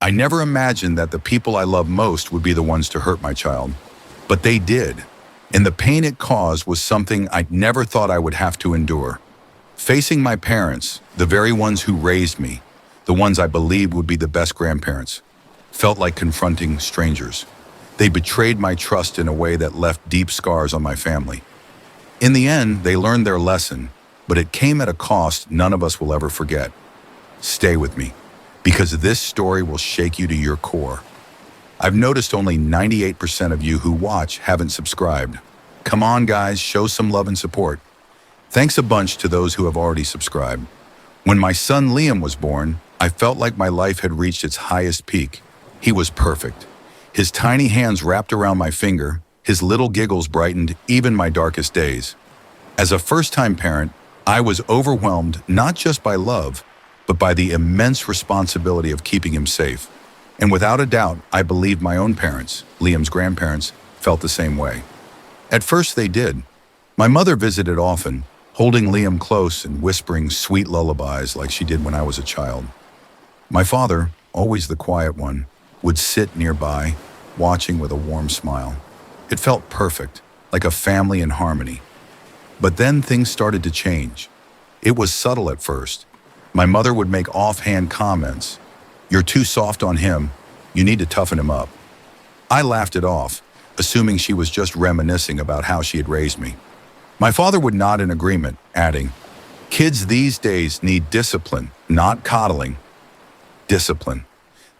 I never imagined that the people I love most would be the ones to hurt my child. But they did. And the pain it caused was something I never thought I would have to endure. Facing my parents, the very ones who raised me, the ones I believed would be the best grandparents, felt like confronting strangers. They betrayed my trust in a way that left deep scars on my family. In the end, they learned their lesson, but it came at a cost none of us will ever forget. Stay with me, because this story will shake you to your core. I've noticed only 98% of you who watch haven't subscribed. Come on, guys, show some love and support. Thanks a bunch to those who have already subscribed. When my son Liam was born, I felt like my life had reached its highest peak. He was perfect. His tiny hands wrapped around my finger, his little giggles brightened even my darkest days. As a first-time parent, I was overwhelmed not just by love, but by the immense responsibility of keeping him safe. And without a doubt, I believed my own parents, Liam's grandparents, felt the same way. At first they did. My mother visited often, holding Liam close and whispering sweet lullabies like she did when I was a child. My father, always the quiet one, would sit nearby, watching with a warm smile. It felt perfect, like a family in harmony. But then things started to change. It was subtle at first. My mother would make offhand comments. "You're too soft on him. You need to toughen him up." I laughed it off, assuming she was just reminiscing about how she had raised me. My father would nod in agreement, adding, "Kids these days need discipline, not coddling." Discipline.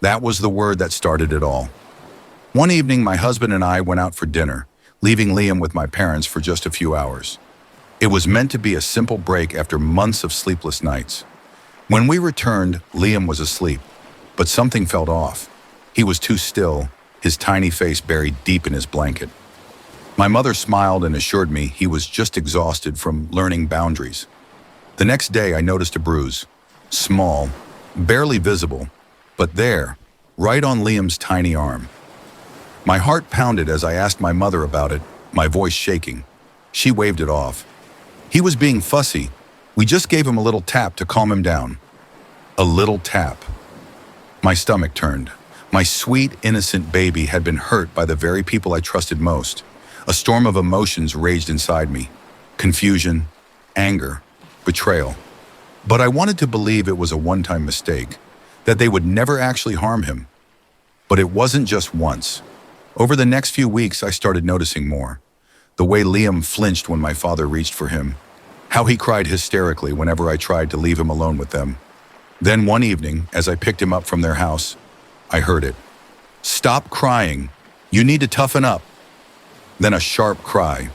That was the word that started it all. One evening, my husband and I went out for dinner, leaving Liam with my parents for just a few hours. It was meant to be a simple break after months of sleepless nights. When we returned, Liam was asleep, but something felt off. He was too still, his tiny face buried deep in his blanket. My mother smiled and assured me he was just exhausted from learning boundaries. The next day, I noticed a bruise. Small, barely visible, but there, right on Liam's tiny arm. My heart pounded as I asked my mother about it, my voice shaking. She waved it off. He was being fussy. We just gave him a little tap to calm him down. A little tap. My stomach turned. My sweet, innocent baby had been hurt by the very people I trusted most. A storm of emotions raged inside me. Confusion, anger, betrayal. But I wanted to believe it was a one-time mistake, that they would never actually harm him. But it wasn't just once. Over the next few weeks, I started noticing more. The way Liam flinched when my father reached for him. How he cried hysterically whenever I tried to leave him alone with them. Then one evening, as I picked him up from their house, I heard it. "Stop crying. You need to toughen up." Then a sharp cry.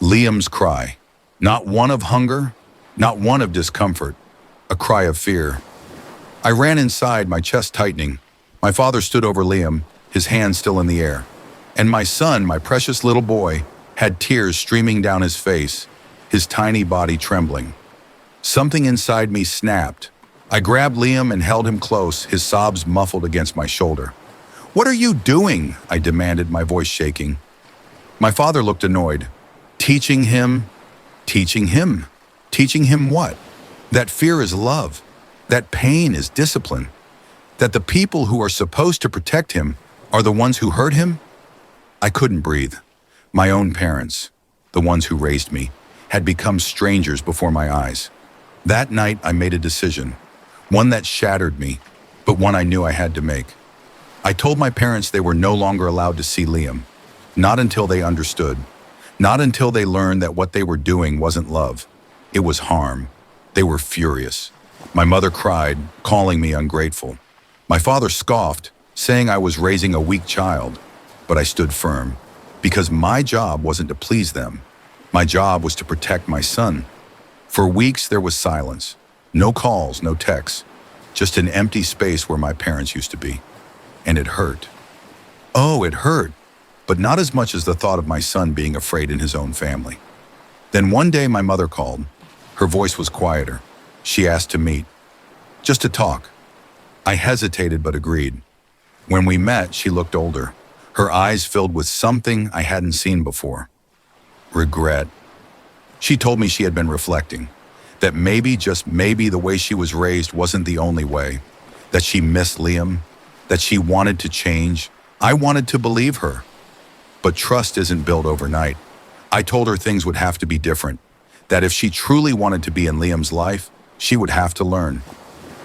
Liam's cry. Not one of hunger, not one of discomfort. A cry of fear. I ran inside, my chest tightening. My father stood over Liam, his hand still in the air. And my son, my precious little boy, had tears streaming down his face, his tiny body trembling. Something inside me snapped. I grabbed Liam and held him close, his sobs muffled against my shoulder. "What are you doing?" I demanded, my voice shaking. My father looked annoyed. Teaching him? Teaching him? Teaching him what? That fear is love. That pain is discipline. That the people who are supposed to protect him are the ones who hurt him? I couldn't breathe. My own parents, the ones who raised me, had become strangers before my eyes. That night, I made a decision. One that shattered me, but one I knew I had to make. I told my parents they were no longer allowed to see Liam. Not until they understood. Not until they learned that what they were doing wasn't love. It was harm. They were furious. My mother cried, calling me ungrateful. My father scoffed, saying I was raising a weak child. But I stood firm, because my job wasn't to please them. My job was to protect my son. For weeks there was silence. No calls, no texts. Just an empty space where my parents used to be. And it hurt. Oh, it hurt. But not as much as the thought of my son being afraid in his own family. Then one day my mother called. Her voice was quieter. She asked to meet. Just to talk. I hesitated but agreed. When we met, she looked older. Her eyes filled with something I hadn't seen before. Regret. She told me she had been reflecting. That maybe, just maybe, the way she was raised wasn't the only way. That she missed Liam. that she wanted to change. I wanted to believe her. But trust isn't built overnight. I told her things would have to be different, that if she truly wanted to be in Liam's life, she would have to learn.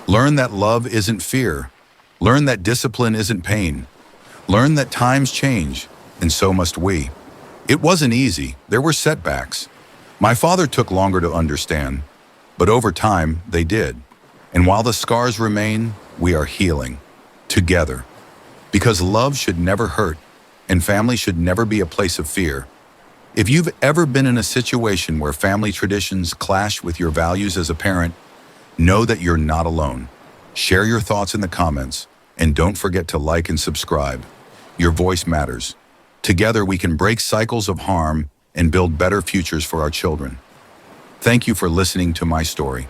Learn that love isn't fear. Learn that discipline isn't pain. Learn that times change, and so must we. It wasn't easy. There were setbacks. My father took longer to understand, but over time, they did. And while the scars remain, we are healing. Together. Because love should never hurt, and family should never be a place of fear. If you've ever been in a situation where family traditions clash with your values as a parent, know that you're not alone. Share your thoughts in the comments, and don't forget to like and subscribe. Your voice matters. Together we can break cycles of harm and build better futures for our children. Thank you for listening to my story.